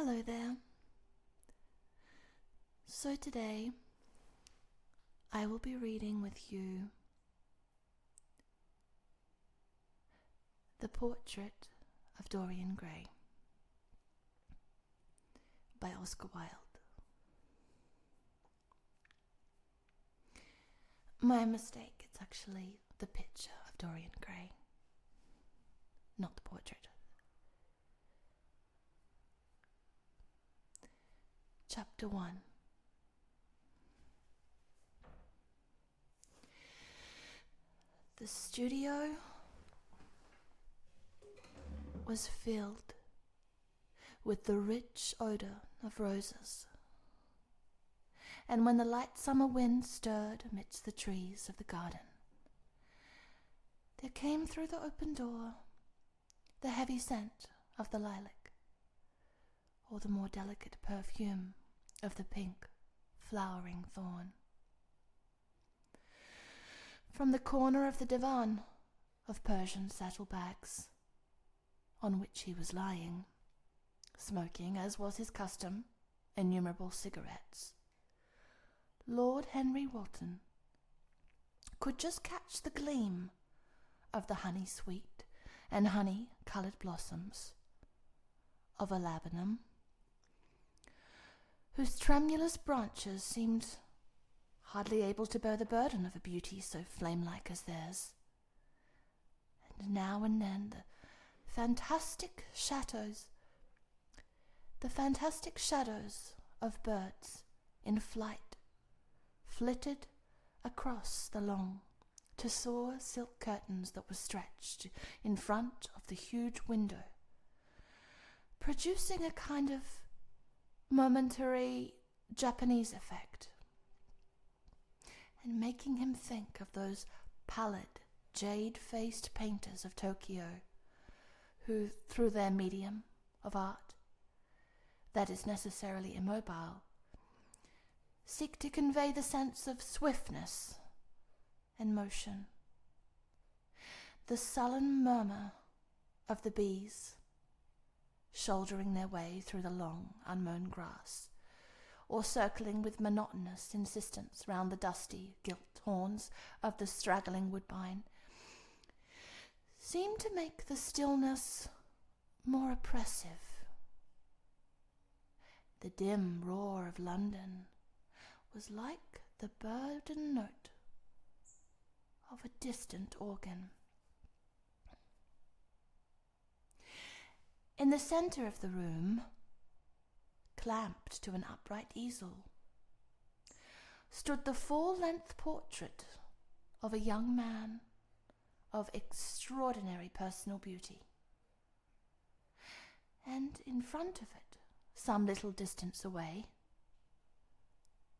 Hello there. So today, I will be reading with you The Portrait of Dorian Gray by Oscar Wilde. My mistake, it's actually the picture of Dorian Gray, not the portrait. Chapter 1. The studio was filled with the rich odor of roses, and when the light summer wind stirred amidst the trees of the garden, there came through the open door the heavy scent of the lilac, or the more delicate perfume of the pink flowering thorn. From the corner of the divan of Persian saddlebags, on which he was lying, smoking, as was his custom, innumerable cigarettes, Lord Henry Wotton could just catch the gleam of the honey-sweet and honey-coloured blossoms of a laburnum, whose tremulous branches seemed hardly able to bear the burden of a beauty so flame-like as theirs. And now and then the fantastic shadows of birds in flight flitted across the long, tussore silk curtains that were stretched in front of the huge window, producing a kind of momentary Japanese effect, and making him think of those pallid, jade-faced painters of Tokyo, who, through their medium of art, that is necessarily immobile, seek to convey the sense of swiftness and motion. The sullen murmur of the bees shouldering their way through the long, unmown grass, or circling with monotonous insistence round the dusty gilt horns of the straggling woodbine, seemed to make the stillness more oppressive. The dim roar of London was like the burden note of a distant organ. In the centre of the room, clamped to an upright easel, stood the full-length portrait of a young man of extraordinary personal beauty, and in front of it, some little distance away,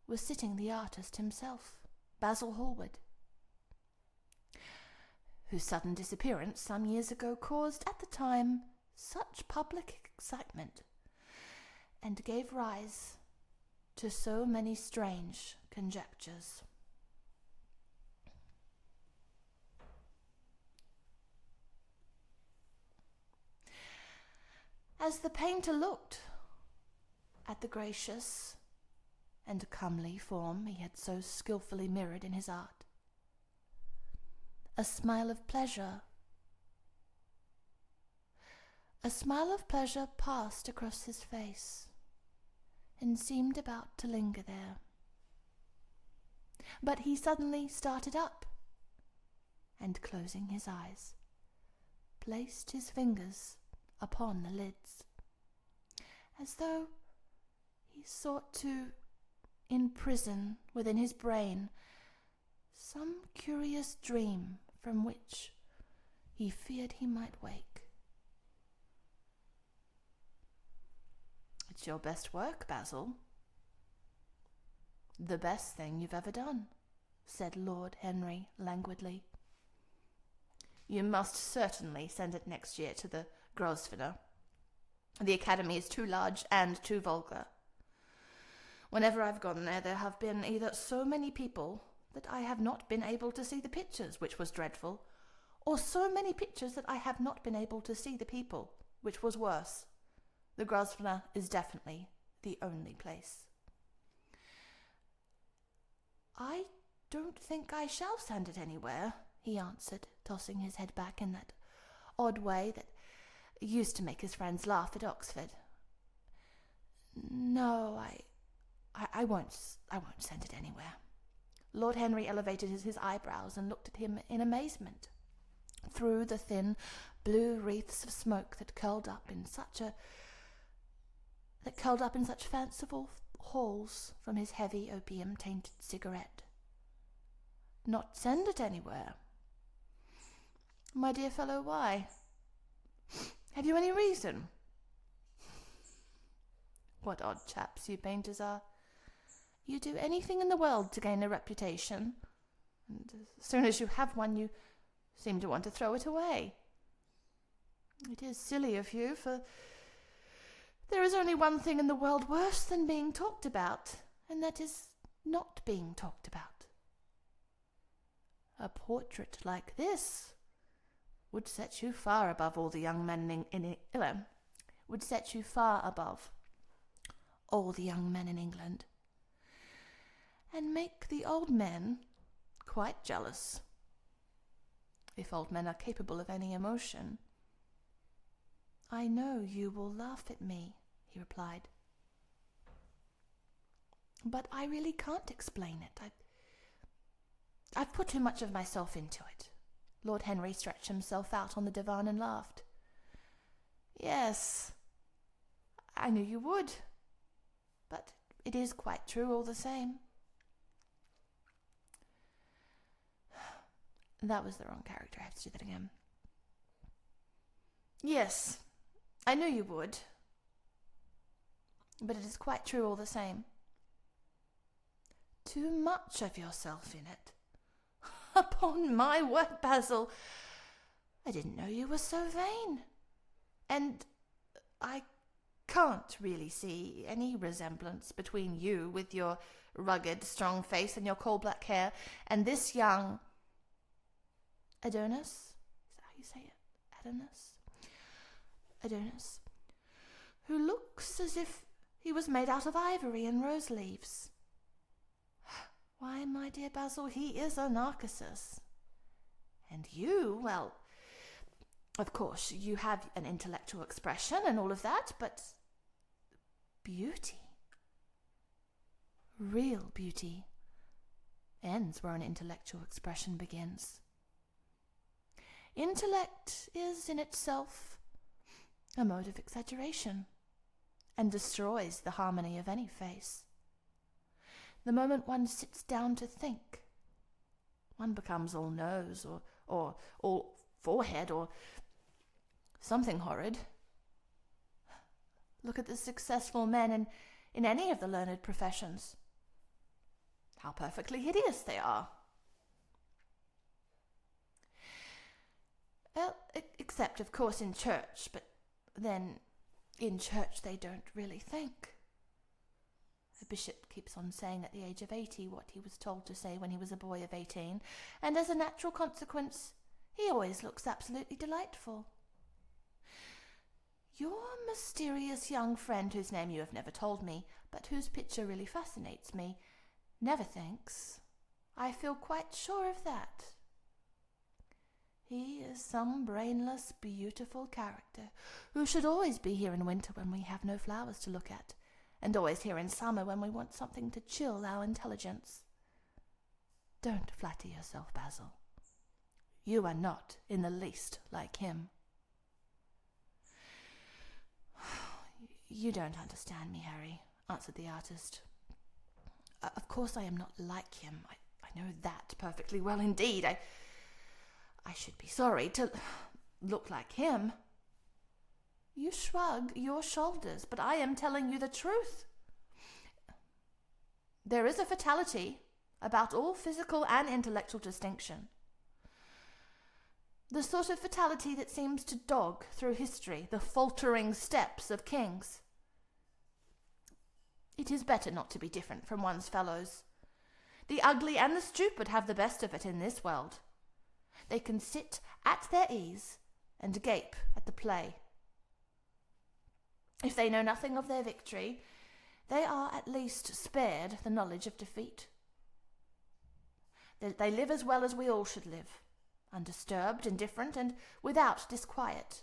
was sitting the artist himself, Basil Hallward, whose sudden disappearance some years ago caused at the time such public excitement and gave rise to so many strange conjectures. As the painter looked at the gracious and comely form he had so skilfully mirrored in his art, a smile of pleasure passed across his face and seemed about to linger there. But he suddenly started up and, closing his eyes, placed his fingers upon the lids, as though he sought to imprison within his brain some curious dream from which he feared he might wake. "It's your best work, Basil. The best thing you've ever done," said Lord Henry languidly. "You must certainly send it next year to the Grosvenor. The Academy is too large and too vulgar. Whenever I've gone there, there have been either so many people that I have not been able to see the pictures, which was dreadful, or so many pictures that I have not been able to see the people, which was worse. The Grosvenor is definitely the only place. I don't think I shall send it anywhere, he answered, tossing his head back in that odd way that used to make his friends laugh at Oxford. No, I won't send it anywhere. Lord Henry elevated his eyebrows and looked at him in amazement. Through the thin blue wreaths of smoke that curled up in such fanciful halls from his heavy opium-tainted cigarette. Not send it anywhere? My dear fellow, why? Have you any reason? What odd chaps you painters are. You do anything in the world to gain a reputation, and as soon as you have one, you seem to want to throw it away. It is silly of you, for there is only one thing in the world worse than being talked about, and that is not being talked about. A portrait like this would set you far above all the young men in England, and make the old men quite jealous. If old men are capable of any emotion. I know you will laugh at me, he replied. But I really can't explain it. I've put too much of myself into it. Lord Henry stretched himself out on the divan and laughed. Yes, I knew you would, but it is quite true all the same. That was the wrong character. I have to do that again. Yes, I knew you would, but it is quite true all the same. Too much of yourself in it. Upon my word, Basil, I didn't know you were so vain. And I can't really see any resemblance between you, with your rugged, strong face and your coal-black hair, and this young Adonis? Is that how you say it? Adonis, who looks as if he was made out of ivory and rose leaves. Why, my dear Basil, he is a Narcissus. And you, well, of course, you have an intellectual expression and all of that, but beauty, real beauty, ends where an intellectual expression begins. Intellect is in itself a mode of exaggeration and destroys the harmony of any face. The moment one sits down to think, one becomes all nose or all forehead or something horrid. Look at the successful men in any of the learned professions. How perfectly hideous they are. Well, except, of course, in church, but then in church they don't really think. The bishop keeps on saying at the age of 80 what he was told to say when he was a boy of 18, and as a natural consequence, he always looks absolutely delightful. Your mysterious young friend, whose name you have never told me, but whose picture really fascinates me, never thinks. I feel quite sure of that. He is some brainless, beautiful character who should always be here in winter when we have no flowers to look at, and always here in summer when we want something to chill our intelligence. Don't flatter yourself, Basil. You are not in the least like him. You don't understand me, Harry, answered the artist. Of course I am not like him. I know that perfectly well indeed. I should be sorry to look like him. You shrug your shoulders, but I am telling you the truth. There is a fatality about all physical and intellectual distinction. The sort of fatality that seems to dog through history the faltering steps of kings. It is better not to be different from one's fellows. The ugly and the stupid have the best of it in this world. They can sit at their ease and gape at the play. If they know nothing of their victory, they are at least spared the knowledge of defeat. They live as well as we all should live, undisturbed, indifferent, and without disquiet.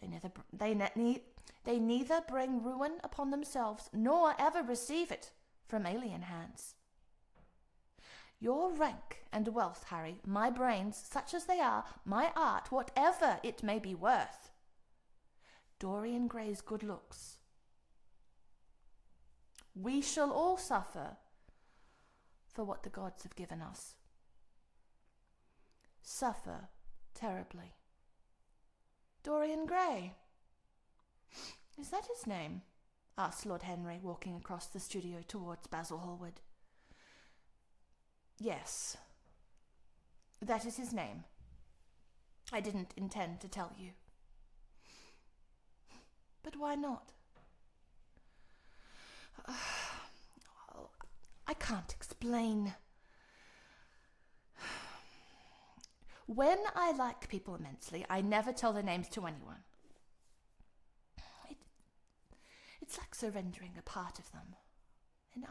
They neither bring ruin upon themselves, nor ever receive it from alien hands. Your rank and wealth, Harry, my brains, such as they are, my art, whatever it may be worth, Dorian Gray's good looks, we shall all suffer for what the gods have given us. Suffer terribly. Dorian Gray. Is that his name? Asked Lord Henry, walking across the studio towards Basil Hallward. Yes, that is his name. I didn't intend to tell you. But why not? I can't explain. When I like people immensely, I never tell their names to anyone. It's like surrendering a part of them. And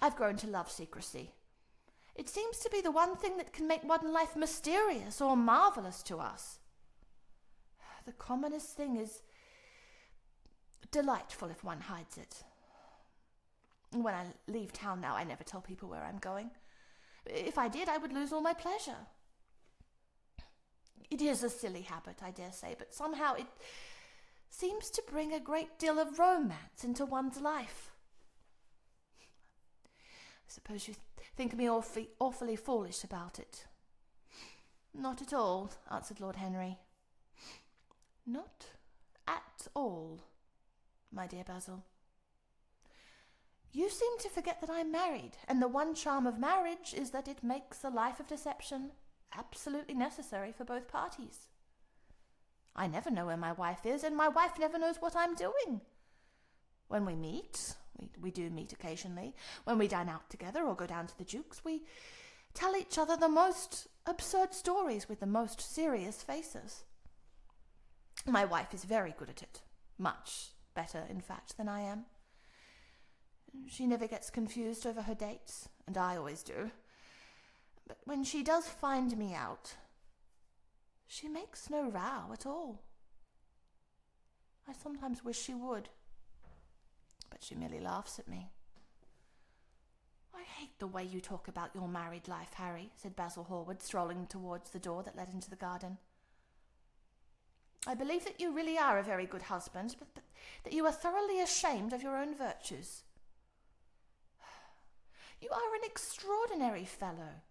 I've grown to love secrecy. It seems to be the one thing that can make modern life mysterious or marvelous to us. The commonest thing is delightful if one hides it. When I leave town now, I never tell people where I'm going. If I did, I would lose all my pleasure. It is a silly habit, I dare say, but somehow it seems to bring a great deal of romance into one's life. I suppose you think me awfully foolish about it. Not at all, answered Lord Henry. Not at all, my dear Basil. You seem to forget that I'm married, and the one charm of marriage is that it makes a life of deception absolutely necessary for both parties. I never know where my wife is, and my wife never knows what I'm doing. When we meet, we do meet occasionally, when we dine out together or go down to the Duke's, we tell each other the most absurd stories with the most serious faces. My wife is very good at it, much better, in fact, than I am. She never gets confused over her dates, and I always do. But when she does find me out, she makes no row at all. I sometimes wish she would, but she merely laughs at me. I hate the way you talk about your married life, Harry, said Basil Hallward, strolling towards the door that led into the garden. I believe that you really are a very good husband, but that you are thoroughly ashamed of your own virtues. You are an extraordinary fellow.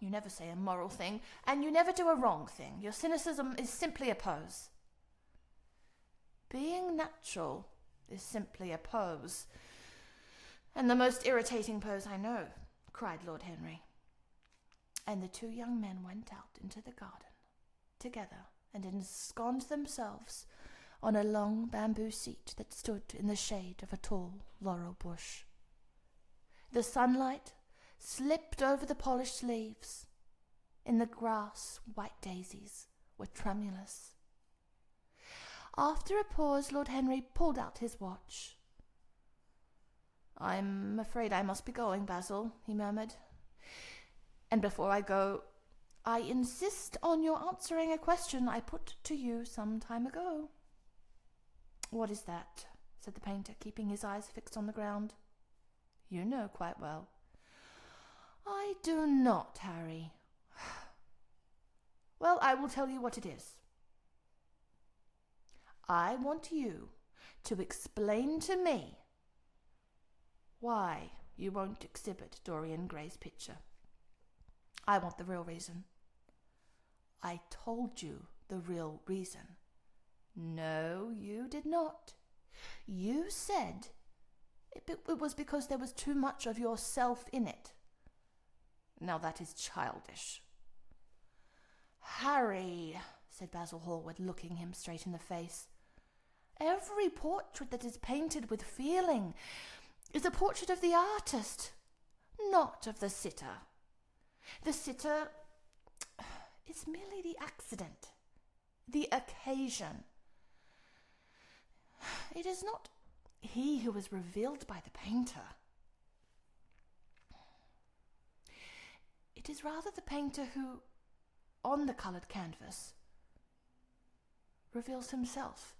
You never say a moral thing, and you never do a wrong thing. Your cynicism is simply a pose. Being natural is simply a pose. And the most irritating pose I know, cried Lord Henry. And the two young men went out into the garden together and ensconced themselves on a long bamboo seat that stood in the shade of a tall laurel bush. The sunlight slipped over the polished leaves. In the grass, white daisies were tremulous. After a pause, Lord Henry pulled out his watch. I'm afraid I must be going, Basil, he murmured. And before I go, I insist on your answering a question I put to you some time ago. What is that? Said the painter, keeping his eyes fixed on the ground. You know quite well. I do not, Harry. Well, I will tell you what it is. I want you to explain to me why you won't exhibit Dorian Gray's picture. I want the real reason. I told you the real reason. No, you did not. You said it was because there was too much of yourself in it. Now that is childish. Harry, said Basil Hallward, looking him straight in the face, every portrait that is painted with feeling is a portrait of the artist, not of the sitter. The sitter is merely the accident. the occasion. It is not he who is revealed by the painter. It is rather the painter who, on the coloured canvas, reveals himself.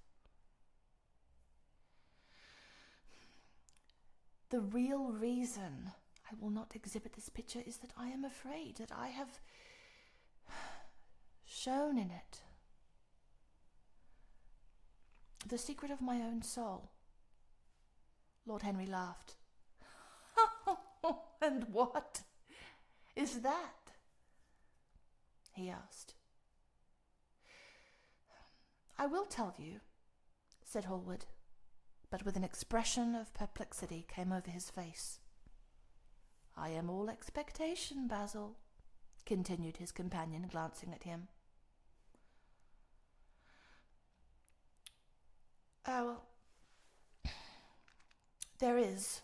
The real reason I will not exhibit this picture is that I am afraid that I have shown in it the secret of my own soul. Lord Henry laughed. And what is that? He asked. I will tell you, said Hallward, but with an expression of perplexity came over his face. I am all expectation, Basil, continued his companion, glancing at him. Oh, well, there is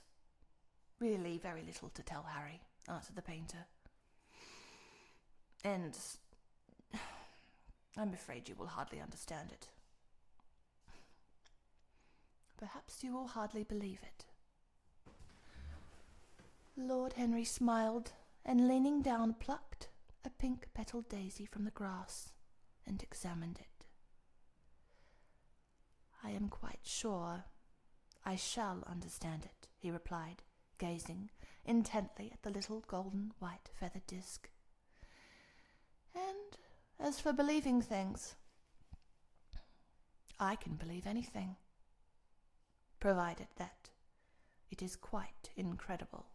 really very little to tell, Harry, answered the painter. And I'm afraid you will hardly understand it. Perhaps you will hardly believe it. Lord Henry smiled, and leaning down plucked a pink-petalled daisy from the grass and examined it. I am quite sure I shall understand it, he replied, gazing intently at the little golden white feathered disc. And as for believing things, I can believe anything, provided that it is quite incredible.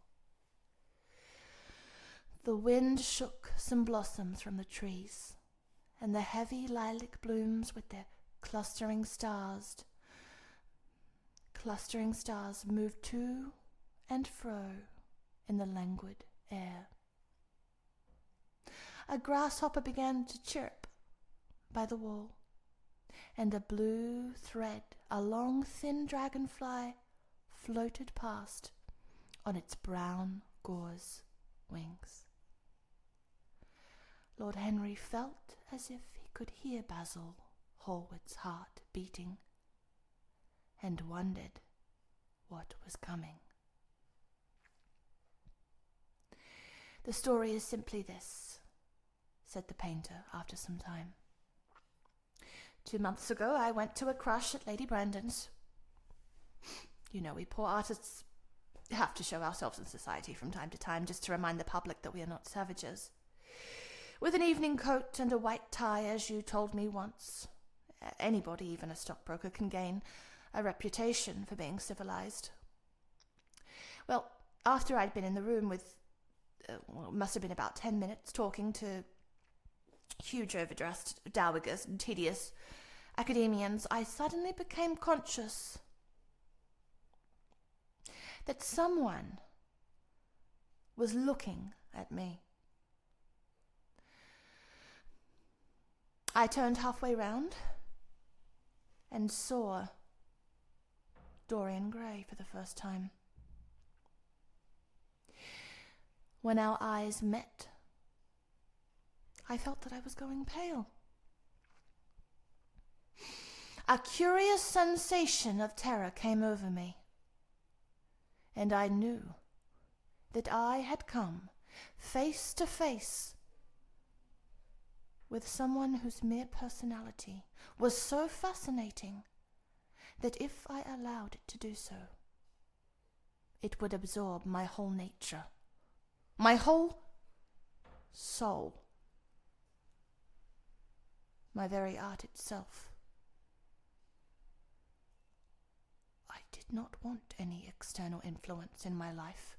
The wind shook some blossoms from the trees, and the heavy lilac blooms with their clustering stars moved to and fro in the languid air. A grasshopper began to chirp by the wall, and a blue thread, a long thin dragonfly, floated past on its brown gauze wings. Lord Henry felt as if he could hear Basil Hallward's heart beating, and wondered what was coming. The story is simply this, said the painter after some time. 2 months ago I went to a crush at Lady Brandon's. You know, we poor artists have to show ourselves in society from time to time, just to remind the public that we are not savages. With an evening coat and a white tie, as you told me once. Anybody, even a stockbroker, can gain a reputation for being civilized. Well, after I'd been in the room with, it must have been about 10 minutes, talking to huge overdressed dowagers and tedious academians, I suddenly became conscious that someone was looking at me. I turned halfway round and saw Dorian Gray for the first time. When our eyes met, I felt that I was going pale. A curious sensation of terror came over me, and I knew that I had come face to face with someone whose mere personality was so fascinating that if I allowed it to do so, it would absorb my whole nature, my whole soul, my very art itself. I did not want any external influence in my life.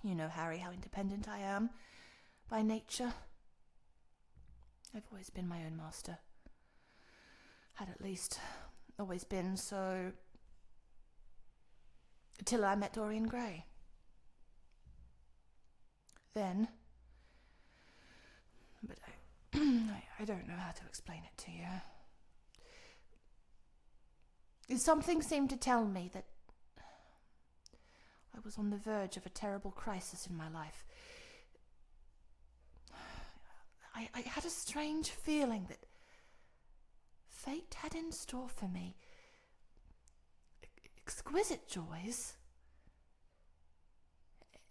You know, Harry, how independent I am by nature. I've always been my own master. Had at least always been so till I met Dorian Gray. Then, but I don't know how to explain it to you. Something seemed to tell me that I was on the verge of a terrible crisis in my life. I had a strange feeling that fate had in store for me exquisite joys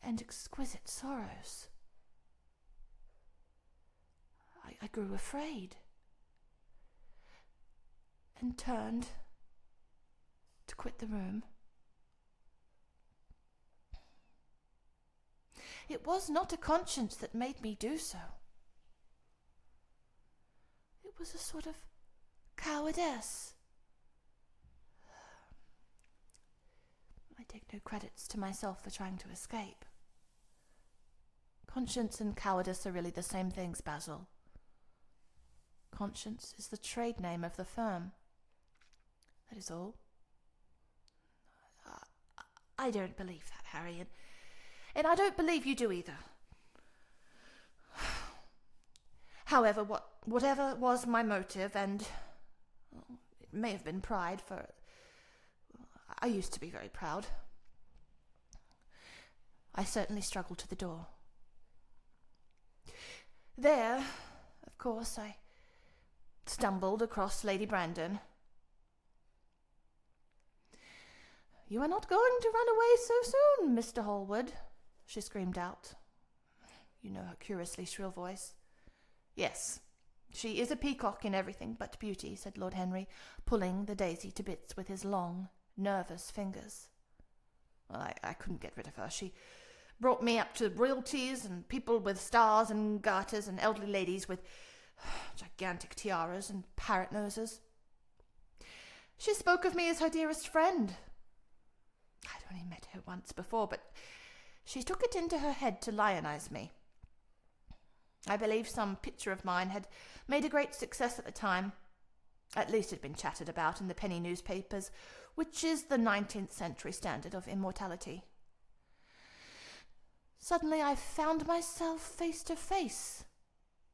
and exquisite sorrows. I grew afraid and turned to quit the room. It was not a conscience that made me do so. It was a sort of cowardice. I take no credits to myself for trying to escape. Conscience and cowardice are really the same things, Basil. Conscience is the trade name of the firm. That is all. I don't believe that, Harry, and I don't believe you do either. However, whatever was my motive, and it may have been pride, for I used to be very proud, I certainly struggled to the door. There, of course, I stumbled across Lady Brandon. "You are not going to run away so soon, Mr. Hallward," she screamed out. You know her curiously shrill voice. "Yes, she is a peacock in everything but beauty," said Lord Henry, pulling the daisy to bits with his long, nervous fingers. "Well, I couldn't get rid of her. She brought me up to royalties and people with stars and garters and elderly ladies with gigantic tiaras and parrot noses. She spoke of me as her dearest friend. I'd only met her once before, but she took it into her head to lionize me. I believe some picture of mine had made a great success at the time. At least it had been chattered about in the penny newspapers, which is the 19th century standard of immortality. Suddenly I found myself face to face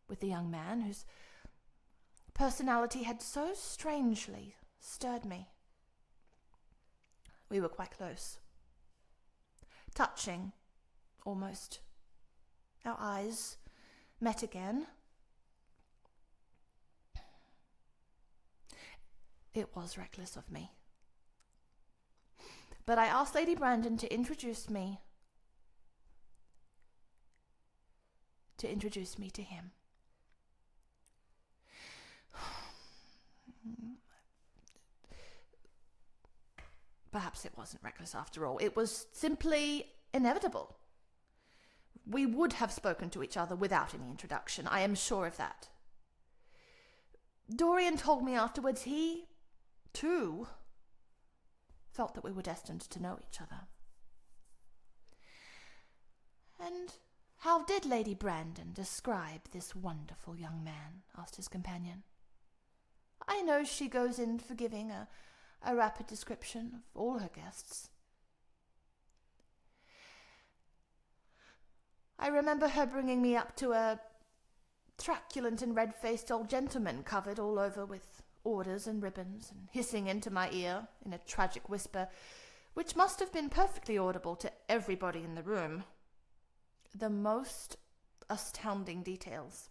with the young man whose personality had so strangely stirred me. We were quite close, touching, almost. Our eyes met again. It was reckless of me, but I asked Lady Brandon to introduce me to him. Perhaps it wasn't reckless after all. It was simply inevitable. We would have spoken to each other without any introduction. I am sure of that. Dorian told me afterwards he, too, felt that we were destined to know each other. "And how did Lady Brandon describe this wonderful young man?" asked his companion. "I know she goes in for giving a rapid description of all her guests." "I remember her bringing me up to a truculent and red-faced old gentleman covered all over with orders and ribbons, and hissing into my ear in a tragic whisper, which must have been perfectly audible to everybody in the room, the most astounding details.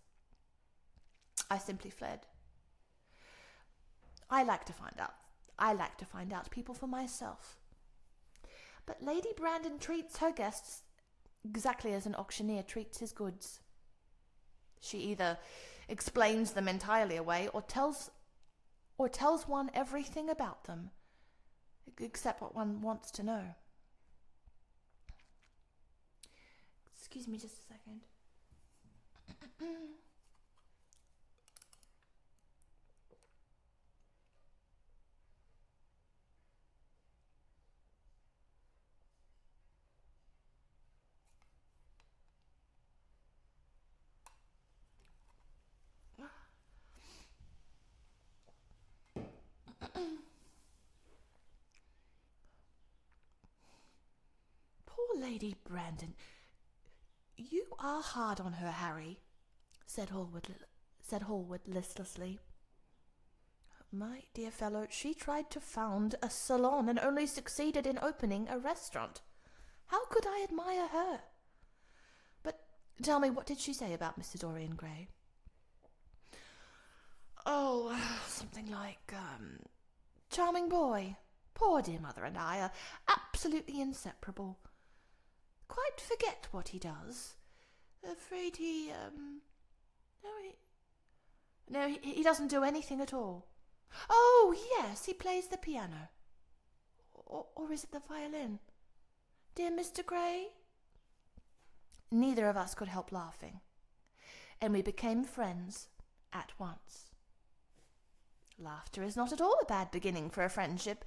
I simply fled. I like to find out people for myself. But Lady Brandon treats her guests exactly as an auctioneer treats his goods. She either explains them entirely away or tells one everything about them, except what one wants to know. Excuse me just a second. Poor Lady Brandon. "You are hard on her, Harry," said Hallward listlessly. "My dear fellow, she tried to found a salon and only succeeded in opening a restaurant. How could I admire her? But tell me, what did she say about Mr. Dorian Gray?" something like, charming boy. Poor dear mother and I are absolutely inseparable. Quite forget what he does. Afraid he, he doesn't do anything at all. Oh, yes, he plays the piano. Or is it the violin? Dear Mr. Gray? Neither of us could help laughing, and we became friends at once. Laughter is not at all a bad beginning for a friendship,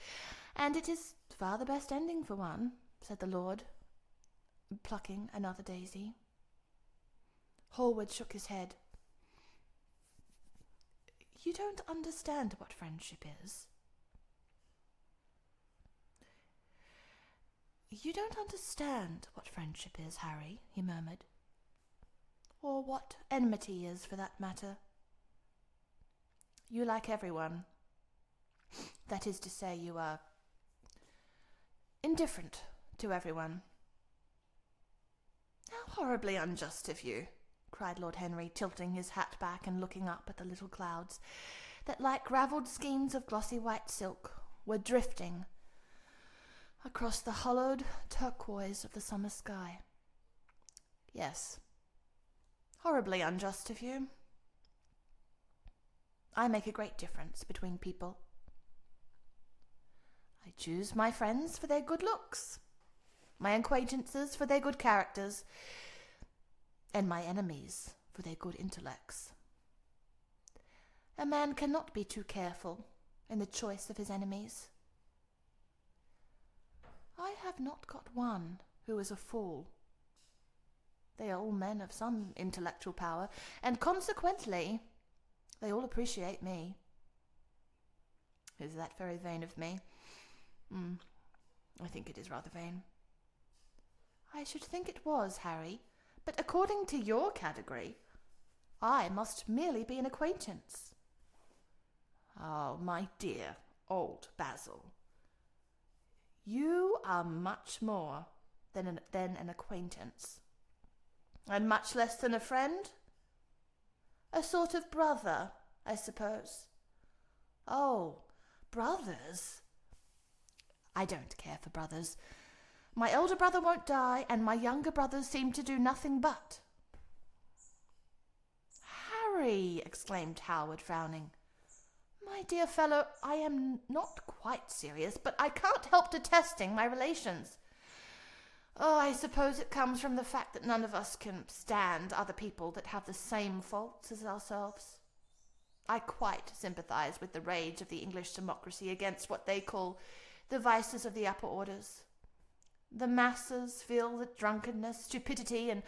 and it is far the best ending for one, said the Lord, plucking another daisy. Hallward shook his head. You don't understand what friendship is. You don't understand what friendship is, Harry, he murmured. Or what enmity is, for that matter. You like everyone. That is to say, you are indifferent to everyone. How horribly unjust of you, cried Lord Henry, tilting his hat back and looking up at the little clouds that, like ravelled skeins of glossy white silk, were drifting across the hollowed turquoise of the summer sky. Yes, horribly unjust of you. I make a great difference between people. I choose my friends for their good looks, my acquaintances for their good characters, and my enemies for their good intellects. A man cannot be too careful in the choice of his enemies. I have not got one who is a fool. They are all men of some intellectual power, and consequently they all appreciate me. Is that very vain of me? I think it is rather vain. I should think it was, Harry, but according to your category, I must merely be an acquaintance. Oh, my dear old Basil, you are much more than an acquaintance, and much less than a friend. A sort of brother, I suppose. Oh, brothers? I don't care for brothers. My elder brother won't die, and my younger brothers seem to do nothing but. Harry, exclaimed Howard, frowning. My dear fellow, I am not quite serious, but I can't help detesting my relations. Oh, I suppose it comes from the fact that none of us can stand other people that have the same faults as ourselves. I quite sympathize with the rage of the English democracy against what they call the vices of the upper orders. The masses feel that drunkenness, stupidity, and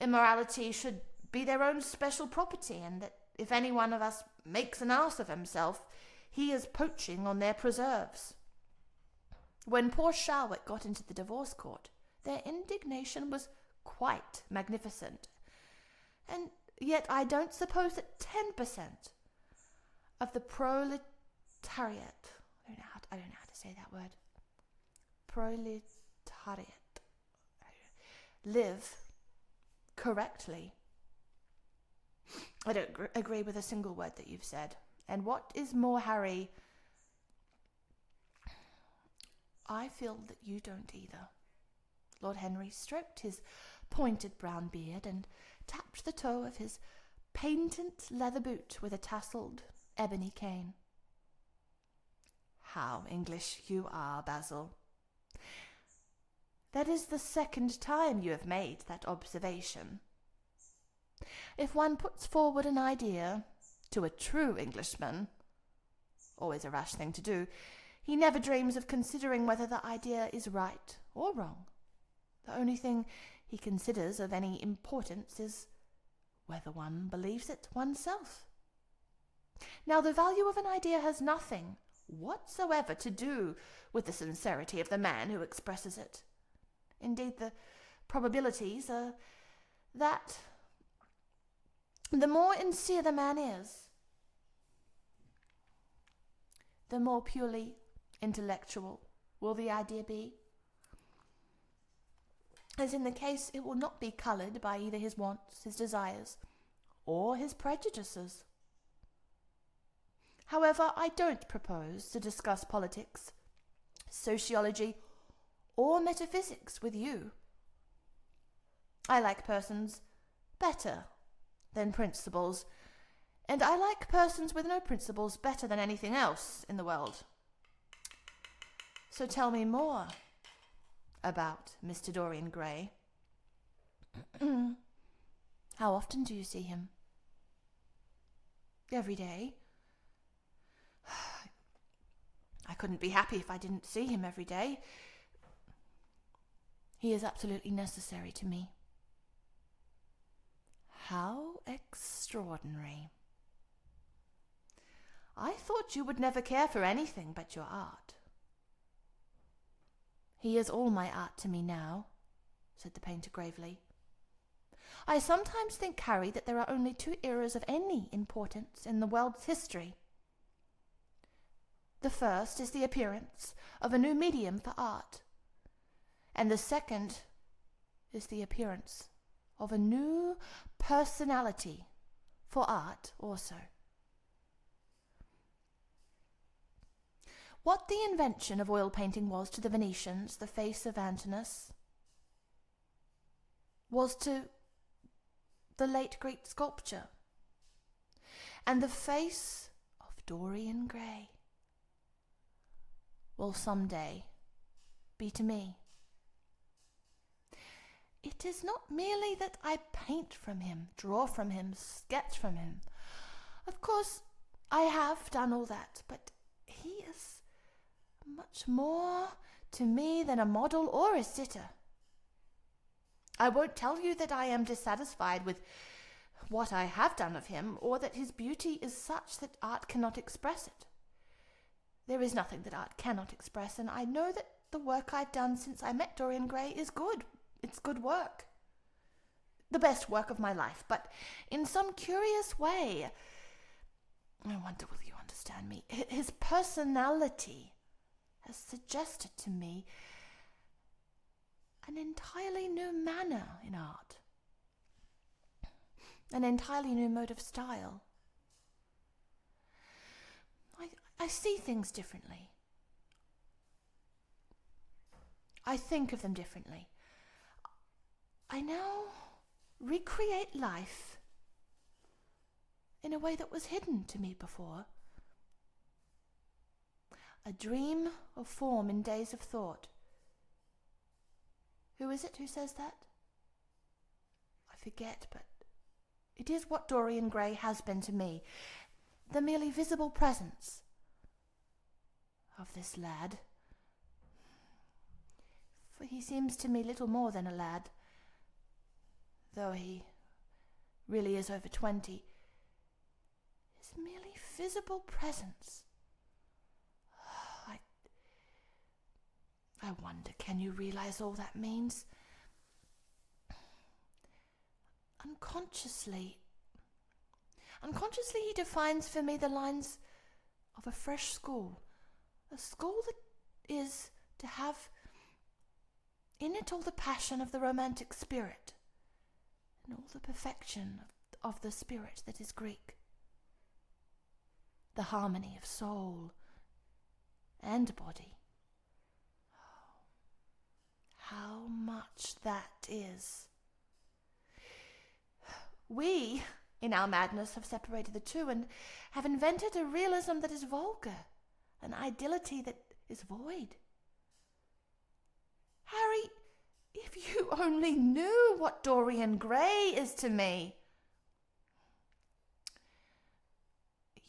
immorality should be their own special property, and that if any one of us makes an ass of himself, he is poaching on their preserves. When poor Sharwick got into the divorce court, their indignation was quite magnificent, and yet I don't suppose that 10% of the proletariat, I don't know how to say that word, proletariat, live correctly. I don't agree with a single word that you've said. And what is more, Harry, I feel that you don't either. Lord Henry stroked his pointed brown beard and tapped the toe of his patent leather boot with a tasselled ebony cane. How English you are, Basil. That is the second time you have made that observation. If one puts forward an idea to a true Englishman, always a rash thing to do, he never dreams of considering whether the idea is right or wrong. The only thing he considers of any importance is whether one believes it oneself. Now, the value of an idea has nothing whatsoever to do with the sincerity of the man who expresses it. Indeed, the probabilities are that the more sincere the man is, the more purely intellectual will the idea be. As in the case, it will not be coloured by either his wants, his desires, or his prejudices. However, I don't propose to discuss politics, sociology, or metaphysics with you. I like persons better than principles, and I like persons with no principles better than anything else in the world. So tell me more about Mr. Dorian Gray. How often do you see him? Every day? I couldn't be happy if I didn't see him every day. He is absolutely necessary to me. How extraordinary. I thought you would never care for anything but your art. He is all my art to me now, said the painter gravely. I sometimes think, Harry, that there are only two eras of any importance in the world's history. The first is the appearance of a new medium for art, and the second is the appearance of a new personality for art also. What the invention of oil painting was to the Venetians, the face of Antinous, was to the late great sculpture, and the face of Dorian Gray will someday be to me. It is not merely that I paint from him, draw from him, sketch from him. Of course, I have done all that, but he is much more to me than a model or a sitter. I won't tell you that I am dissatisfied with what I have done of him, or that his beauty is such that art cannot express it. There is nothing that art cannot express, and I know that the work I've done since I met Dorian Gray is good. It's good work. The best work of my life, but in some curious way, I wonder will you understand me, his personality has suggested to me an entirely new manner in art, an entirely new mode of style. I see things differently. I think of them differently. I now recreate life in a way that was hidden to me before. A dream of form in days of thought. Who is it who says that? I forget, but it is what Dorian Gray has been to me, the merely visible presence of this lad. For he seems to me little more than a lad, though he really is over 20. His merely visible presence. I wonder, can you realize all that means? Unconsciously he defines for me the lines of a fresh school, a school that is to have in it all the passion of the romantic spirit, and all the perfection of the spirit that is Greek, the harmony of soul and body. How much that is. We, in our madness, have separated the two and have invented a realism that is vulgar, an ideality that is void. Harry, if you only knew what Dorian Gray is to me.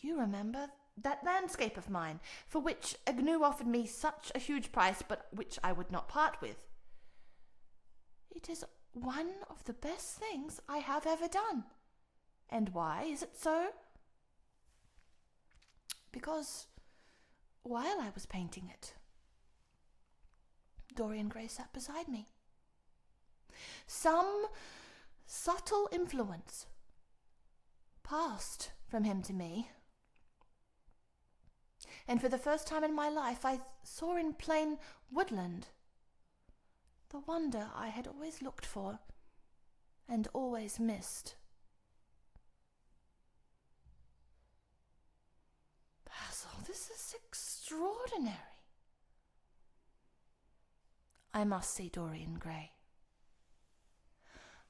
You remember that landscape of mine, for which Agnew offered me such a huge price, but which I would not part with. It is one of the best things I have ever done. And why is it so? Because while I was painting it, Dorian Gray sat beside me. Some subtle influence passed from him to me, and for the first time in my life I saw in plain woodland the wonder I had always looked for and always missed. extraordinary. I must see Dorian Gray.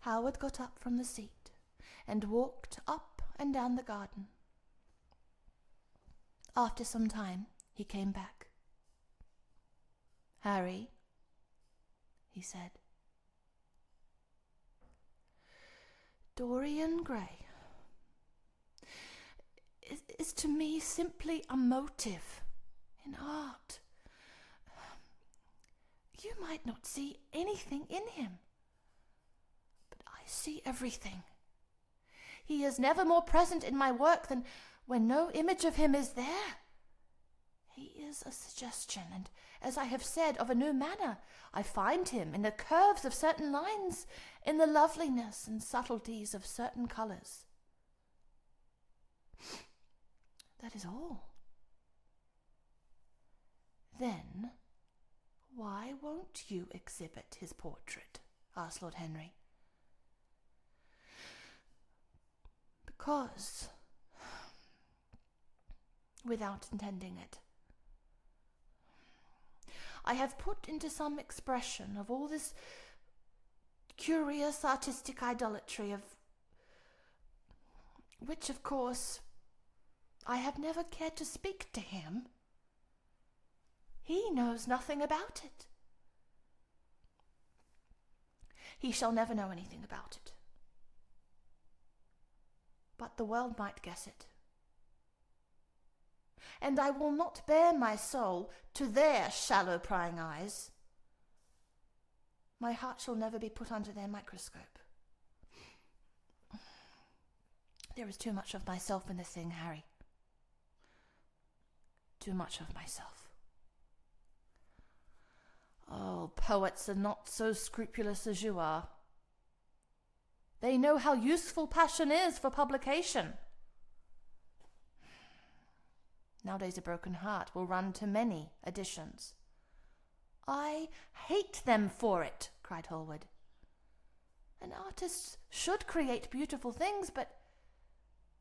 Howard got up from the seat and walked up and down the garden. After some time, he came back. "Harry," he said, "Dorian Gray is to me simply a motive in art. You might not see anything in him, but I see everything. He is never more present in my work than when no image of him is there. He is a suggestion, and, as I have said, of a new manner. I find him in the curves of certain lines, in the loveliness and subtleties of certain colours. That is all." "Then why won't you exhibit his portrait?" asked Lord Henry. "Because, without intending it, I have put into some expression of all this curious artistic idolatry of which, of course, I have never cared to speak to him. He knows nothing about it. He shall never know anything about it. But the world might guess it. And I will not bare my soul to their shallow prying eyes. My heart shall never be put under their microscope. There is too much of myself in the thing, Harry. Too much of myself. Oh, poets are not so scrupulous as you are. They know how useful passion is for publication. Nowadays a broken heart will run to many editions." "I hate them for it," cried Hallward. "An artist should create beautiful things, but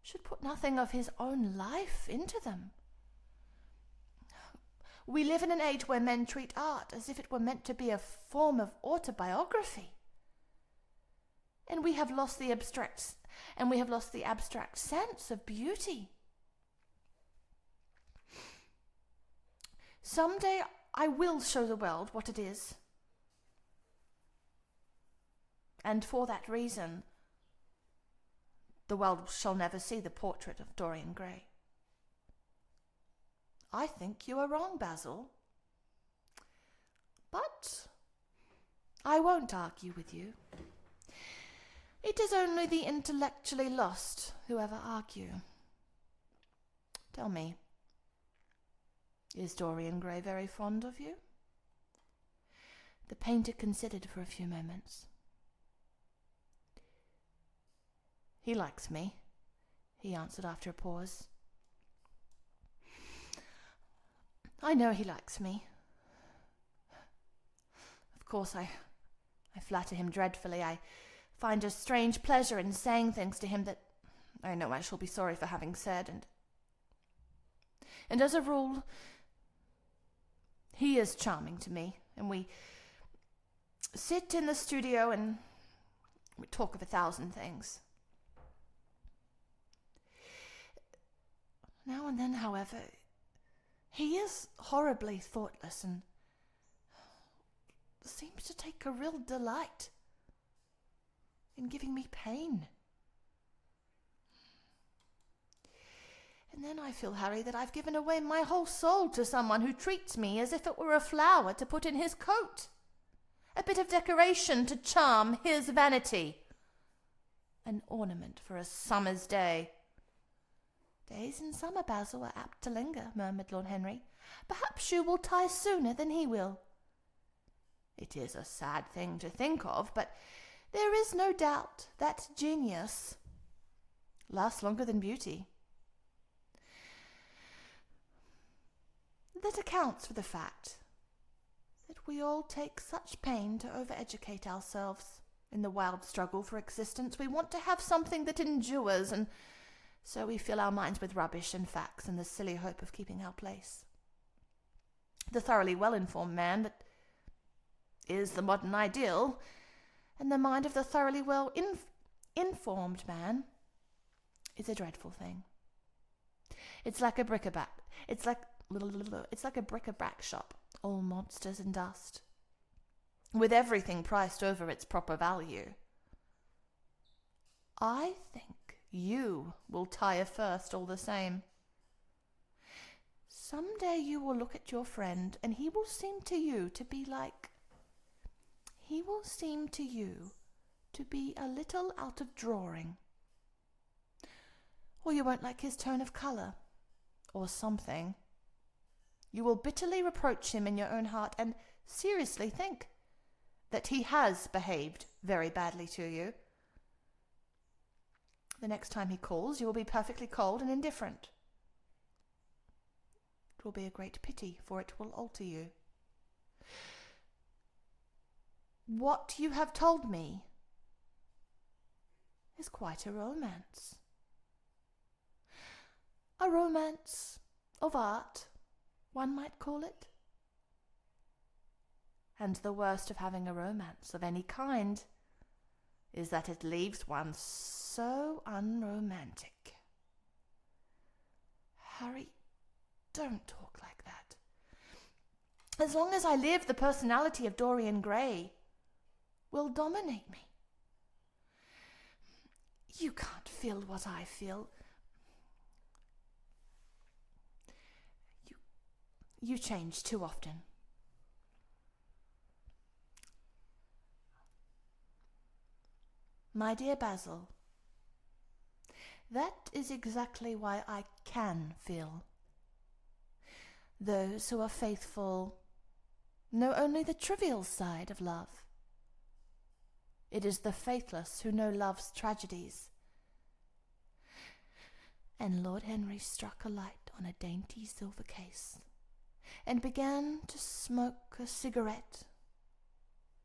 should put nothing of his own life into them. We live in an age where men treat art as if it were meant to be a form of autobiography. And we have lost the abstract sense of beauty. Some day I will show the world what it is. And for that reason, the world shall never see the portrait of Dorian Gray." "I think you are wrong, Basil. But I won't argue with you. It is only the intellectually lost who ever argue. Tell me, is Dorian Gray very fond of you?" The painter considered for a few moments. "He likes me," he answered after a pause. "I know he likes me. Of course, I flatter him dreadfully. I find a strange pleasure in saying things to him that I know I shall be sorry for having said, and as a rule, he is charming to me, and we sit in the studio and we talk of 1,000 things. Now and then, however, he is horribly thoughtless and seems to take a real delight in giving me pain. And then I feel, Harry, that I've given away my whole soul to someone who treats me as if it were a flower to put in his coat, a bit of decoration to charm his vanity, an ornament for a summer's day." "Days in summer, Basil, are apt to linger," murmured Lord Henry. "Perhaps you will tie sooner than he will." "It is a sad thing to think of, but there is no doubt that genius lasts longer than beauty. That accounts for the fact that we all take such pain to over-educate ourselves in the wild struggle for existence. We want to have something that endures, and so we fill our minds with rubbish and facts in the silly hope of keeping our place. The thoroughly well-informed man that is the modern ideal, and the mind of the thoroughly well-informed man is a dreadful thing. It's like a bric-a-brac. It's like a bric-a-brac shop, all monsters and dust, with everything priced over its proper value. I think you will tire first all the same. Some day you will look at your friend, and he will seem to you to be a little out of drawing. Or you won't like his tone of colour, or something. You will bitterly reproach him in your own heart, and seriously think that he has behaved very badly to you. The next time he calls, you will be perfectly cold and indifferent. It will be a great pity, for it will alter you. What you have told me is quite a romance. A romance of art, one might call it. And the worst of having a romance of any kind is that it leaves one so unromantic. Harry, don't talk like that. As long as I live, the personality of Dorian Gray will dominate me. You can't feel what I feel. You change too often. My dear Basil, that is exactly why I can feel. Those who are faithful know only the trivial side of love. It is the faithless who know love's tragedies. And Lord Henry struck a light on a dainty silver case, and began to smoke a cigarette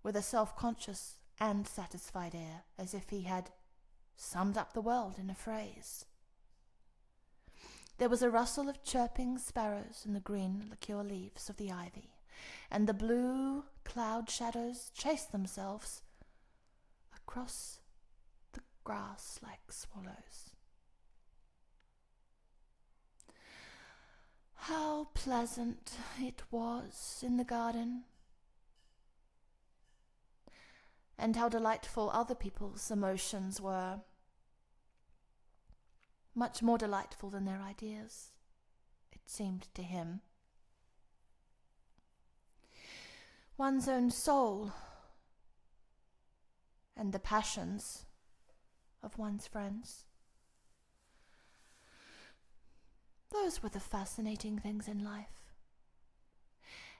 with a self-conscious and satisfied air, as if he had summed up the world in a phrase. There was a rustle of chirping sparrows in the green liqueur leaves of the ivy, and the blue cloud shadows chased themselves across the grass like swallows. How pleasant it was in the garden, and how delightful other people's emotions were, much more delightful than their ideas, it seemed to him. One's own soul and the passions of one's friends. Those were the fascinating things in life.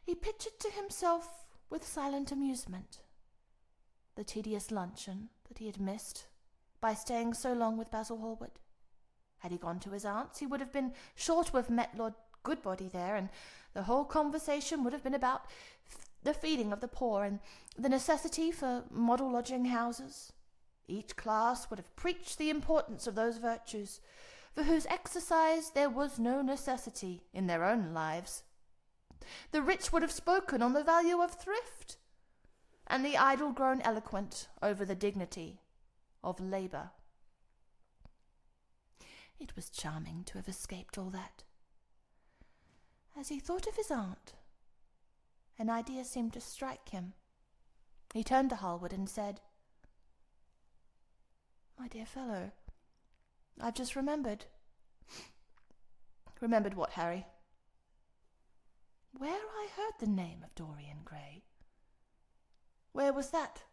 He pictured to himself with silent amusement the tedious luncheon that he had missed by staying so long with Basil Hallward. Had he gone to his aunt's, he would have been sure to have met Lord Goodbody there, and the whole conversation would have been about the feeding of the poor and the necessity for model lodging houses. Each class would have preached the importance of those virtues for whose exercise there was no necessity in their own lives. The rich would have spoken on the value of thrift, and the idle grown eloquent over the dignity of labour. It was charming to have escaped all that. As he thought of his aunt, an idea seemed to strike him. He turned to Hallward and said, "My dear fellow, I've just remembered." "Remembered what, Harry?" "Where I heard the name of Dorian Gray." "Where was that?"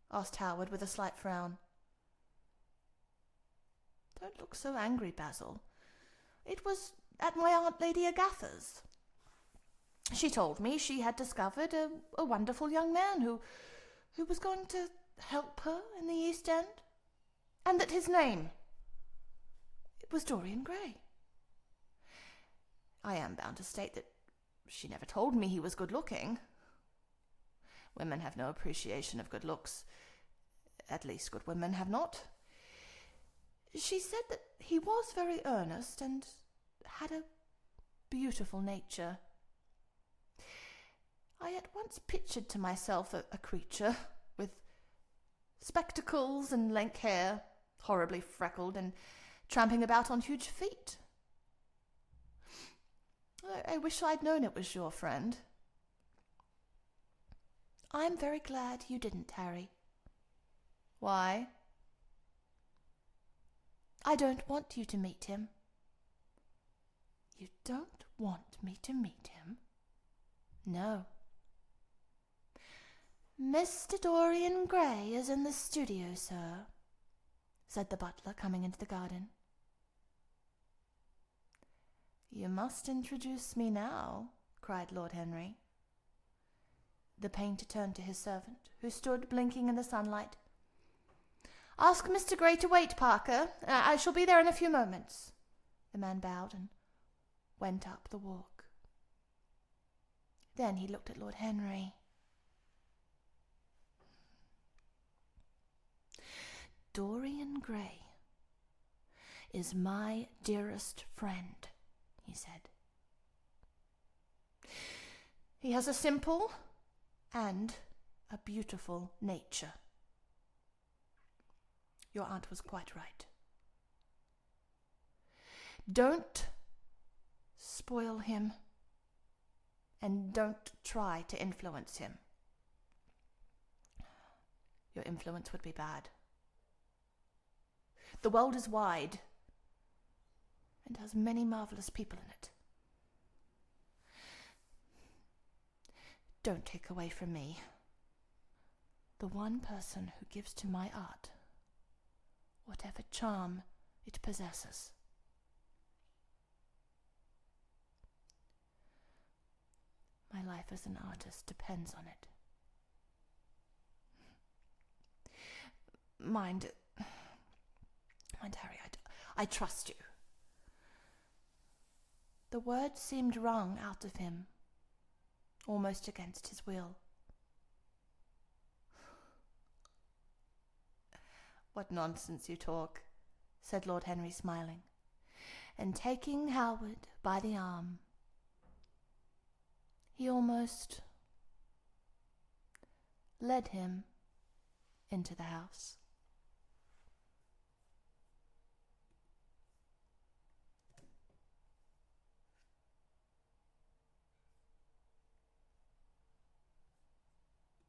asked Howard with a slight frown. "Don't look so angry, Basil. It was at my Aunt Lady Agatha's. She told me she had discovered a wonderful young man who was going to help her in the East End, and that his name, it was Dorian Gray. I am bound to state that she never told me he was good-looking. Women have no appreciation of good looks. At least good women have not. She said that he was very earnest and had a beautiful nature. I at once pictured to myself a creature with spectacles and lank hair, horribly freckled, and tramping about on huge feet. I wish I'd known it was your friend. I'm very glad you didn't, Harry. Why? I don't want you to meet him. You don't want me to meet him? No. Mr. Dorian Gray is in the studio, sir, said the butler, coming into the garden. You must introduce me now, cried Lord Henry. The painter turned to his servant, who stood blinking in the sunlight. Ask Mr. Gray to wait, Parker. I shall be there in a few moments. The man bowed and went up the walk. Then he looked at Lord Henry. Dorian Gray is my dearest friend, he said. He has a simple and a beautiful nature. Your aunt was quite right. Don't spoil him, and don't try to influence him. Your influence would be bad. The world is wide and has many marvelous people in it. Don't take away from me the one person who gives to my art whatever charm it possesses. My life as an artist depends on it. Mind, Harry, I trust you. The words seemed wrung out of him, almost against his will. What nonsense you talk, said Lord Henry, smiling, and taking Howard by the arm, he almost led him into the house.